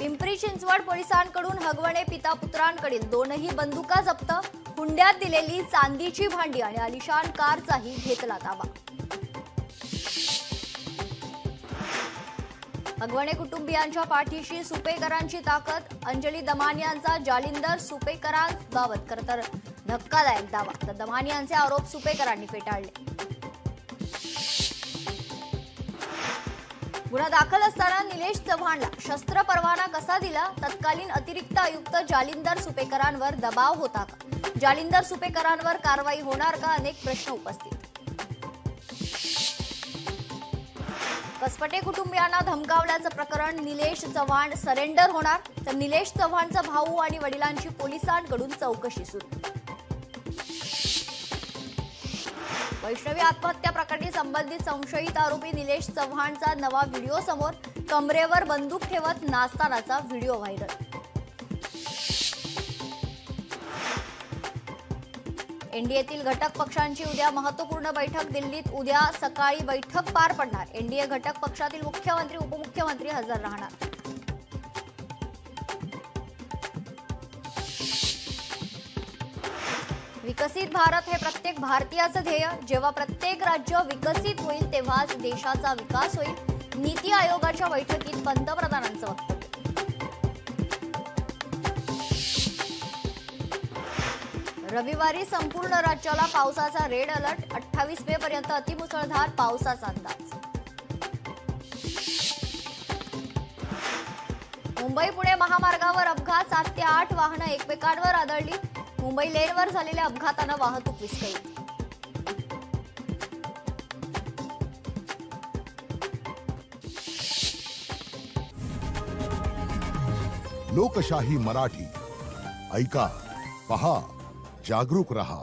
पिंपरी चिंचवड पोलिसांकडून हगवणे पिता पुत्रांकडील दोनही बंदुका जप्त, हुंड्यात दिलेली चांदीची भांडी आणि आलिशान कारचाही घेतला ताबा। हगवणे कुटुंबियांच्या पाठीशी सुपेकरांची ताकद, अंजली दमानियांचा जालिंदर सुपेकरांबाबत खरतर धक्कादायक दावा, तर दमानियांचे आरोप सुपेकरांनी फेटाळले। गुन्हा दाखल असताना निलेश चव्हाणला शस्त्र परवाना कसा दिला? तत्कालीन अतिरिक्त आयुक्त जालिंदर सुपेकरांवर दबाव होता का? जालिंदर सुपेकरांवर कारवाई होणार का? अनेक प्रश्न उपस्थित। कसपटे कुटुंबियांना धमकावल्याचं प्रकरण, निलेश चव्हाण सरेंडर होणार, तर निलेश चव्हाणचा भाऊ आणि वडिलांची पोलिसांकडून चौकशी सुरू। वैष्णवी आत्महत्या प्रकरणी संबंधित संशयित आरोपी निलेश चव्हाणचा नवा व्हिडिओ समोर, कमरेवर बंदूक ठेवत नाचतानाचा व्हिडिओ व्हायरल। एनडीएतील घटक पक्षांची उद्या महत्त्वपूर्ण बैठक दिल्लीत, उद्या सकाळी बैठक पार पडणार। एनडीए घटक पक्षातील मुख्यमंत्री उपमुख्यमंत्री हजर राहणार। विकसित भारत हे प्रत्येक भारतीयाचं ध्येय, जेव्हा प्रत्येक राज्य विकसित होईल तेव्हाच देशाचा विकास होईल, नीती आयोगाच्या बैठकीत पंतप्रधानांचं वक्तव्य। रविवारी संपूर्ण राज्याला पावसाचा रेड अलर्ट, 28 मे पर्यंत अतिमुसळधार पावसाचा अंदाज। मुंबई पुणे महामार्गावर अपघात, 7 ते 8 वाहनं एकमेकांवर आदळली, मुंबई लेनवर झालेल्या अपघातानं वाहतूक विस्कळीत। लोकशाही मराठी ऐका, पहा, जागरूक रहा।